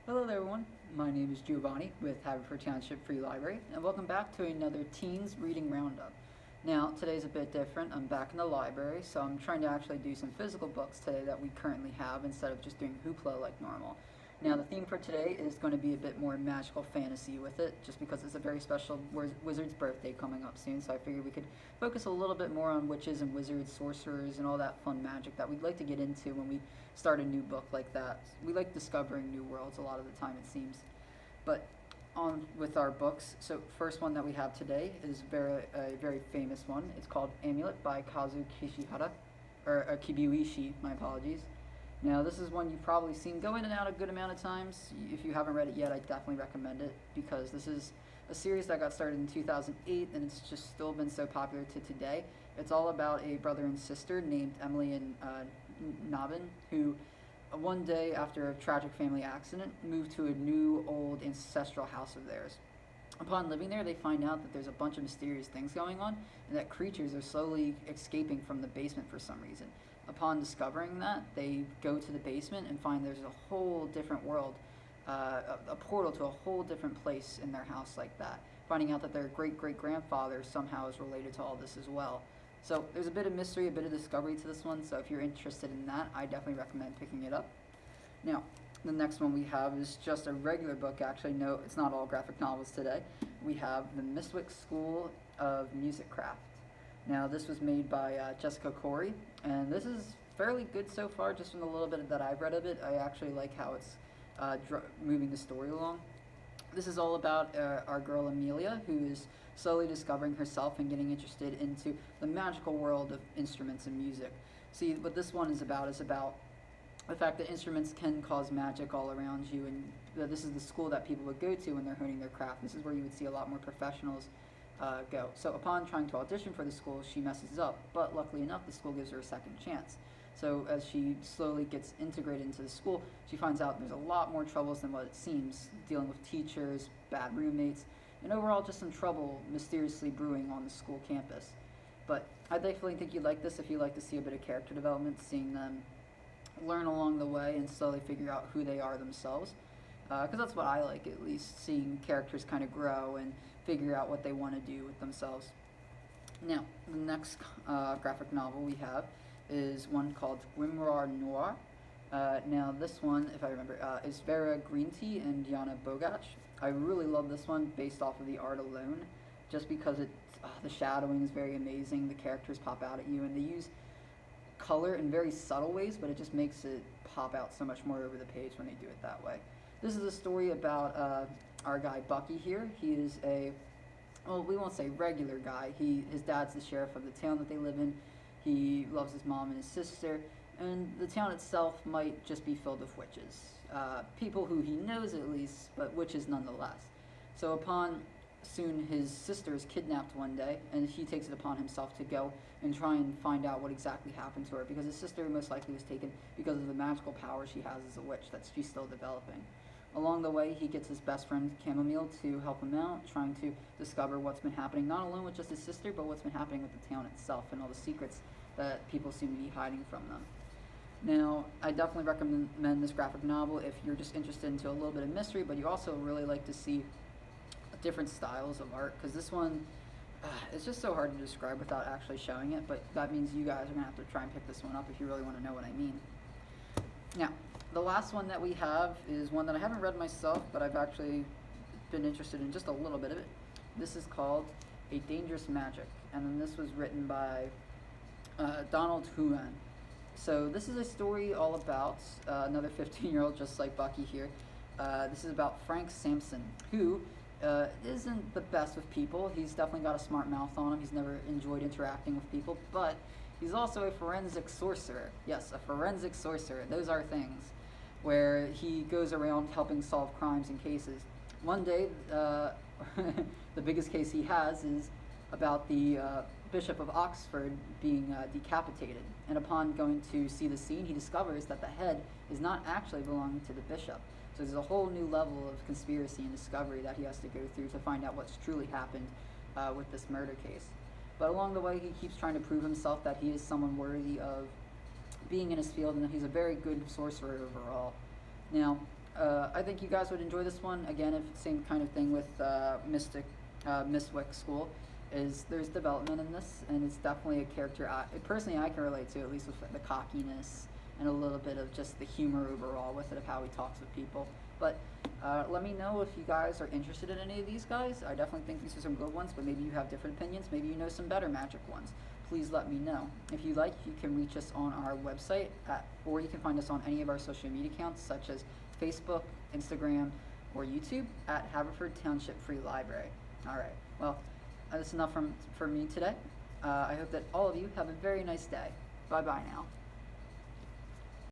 Hello there everyone, my name is Giovanni with Haverford Township Free Library, and welcome back to another Teens Reading Roundup. Now, today's a bit different. I'm back in the library, so I'm trying to actually do some physical books today that we currently have instead of just doing hoopla like normal. Now, the theme for today is going to be a bit more magical fantasy with it, just because it's a very special wizard's birthday coming up soon, so I figured we could focus a little bit more on witches and wizards, sorcerers, and all that fun magic that we'd like to get into when we start a new book like that. We like discovering new worlds a lot of the time, it seems. But on with our books, so first one that we have today is a very famous one. It's called Amulet by Kazu Kishihara, or Kibuishi, my apologies. Now, this is one you've probably seen go in and out a good amount of times. If you haven't read it yet, I definitely recommend it because this is a series that got started in 2008 and it's just still been so popular to today. It's all about a brother and sister named Emily and Nabin who one day after a tragic family accident moved to a new old ancestral house of theirs. Upon living there, they find out that there's a bunch of mysterious things going on and that creatures are slowly escaping from the basement for some reason. Upon discovering that, they go to the basement and find there's a whole different world, a portal to a whole different place in their house like that, finding out that their great-great-grandfather somehow is related to all this as well. So there's a bit of mystery, a bit of discovery to this one, so if you're interested in that, I definitely recommend picking it up. Now, the next one we have is just a regular book. Actually, no, it's not all graphic novels today. We have The Mistwick School of Musicraft. Now, this was made by Jessica Corey, and this is fairly good so far, just from the little bit that I've read of it. I actually like how it's moving the story along. This is all about our girl Amelia, who is slowly discovering herself and getting interested into the magical world of instruments and music. See, what this one is about the fact that instruments can cause magic all around you, and this is the school that people would go to when they're honing their craft. This is where you would see a lot more professionals go. So upon trying to audition for the school, she messes up, but luckily enough, the school gives her a second chance. So as she slowly gets integrated into the school, she finds out there's a lot more troubles than what it seems, dealing with teachers, bad roommates, and overall just some trouble mysteriously brewing on the school campus. But I definitely think you'd like this if you like to see a bit of character development, seeing them learn along the way and slowly figure out who they are themselves. Because that's what I like, at least, seeing characters kind of grow and figure out what they want to do with themselves. Now, the next graphic novel we have is one called Wimrar Noir. Now, this one, if I remember, is Vera Greentea and Diana Bogach. I really love this one based off of the art alone, just because the shadowing is very amazing, the characters pop out at you, and they use color in very subtle ways, but it just makes it pop out so much more over the page when they do it that way. This is a story about our guy Bucky here. He is well, we won't say regular guy. His dad's the sheriff of the town that they live in. He loves his mom and his sister, and the town itself might just be filled with witches. People who he knows at least, but witches nonetheless. So upon soon his sister is kidnapped one day, and he takes it upon himself to go and try and find out what exactly happened to her, because his sister most likely was taken because of the magical power she has as a witch that she's still developing. Along the way, he gets his best friend Chamomile to help him out, trying to discover what's been happening, not alone with just his sister, but what's been happening with the town itself and all the secrets that people seem to be hiding from them. Now, I definitely recommend this graphic novel if you're just interested into a little bit of mystery, but you also really like to see different styles of art, because this one, it's just so hard to describe without actually showing it, but that means you guys are going to have to try and pick this one up if you really want to know what I mean. Now, the last one that we have is one that I haven't read myself, but I've actually been interested in just a little bit of it. This is called A Dangerous Magic, and then this was written by Donald Huan. So this is a story all about another 15-year-old just like Bucky here. This is about Frank Sampson, who isn't the best with people. He's definitely got a smart mouth on him. He's never enjoyed interacting with people, but he's also a forensic sorcerer. Yes, a forensic sorcerer. Those are things where he goes around helping solve crimes and cases. One day, the biggest case he has is about the Bishop of Oxford being decapitated. And upon going to see the scene, he discovers that the head is not actually belonging to the bishop. So there's a whole new level of conspiracy and discovery that he has to go through to find out what's truly happened with this murder case. But along the way, he keeps trying to prove himself that he is someone worthy of being in his field, and that he's a very good sorcerer overall. Now, I think you guys would enjoy this one. Again, if same kind of thing with Mistwick School, is there's development in this, and it's definitely a character personally I can relate to, at least with the cockiness and a little bit of just the humor overall with it of how he talks with people. But let me know if you guys are interested in any of these guys. I definitely think these are some good ones, but maybe you have different opinions. Maybe you know some better magic ones. Please let me know. If you like, you can reach us on our website, or you can find us on any of our social media accounts, such as Facebook, Instagram, or YouTube at Haverford Township Free Library. All right, well, that's enough for me today. I hope that all of you have a very nice day. Bye-bye now.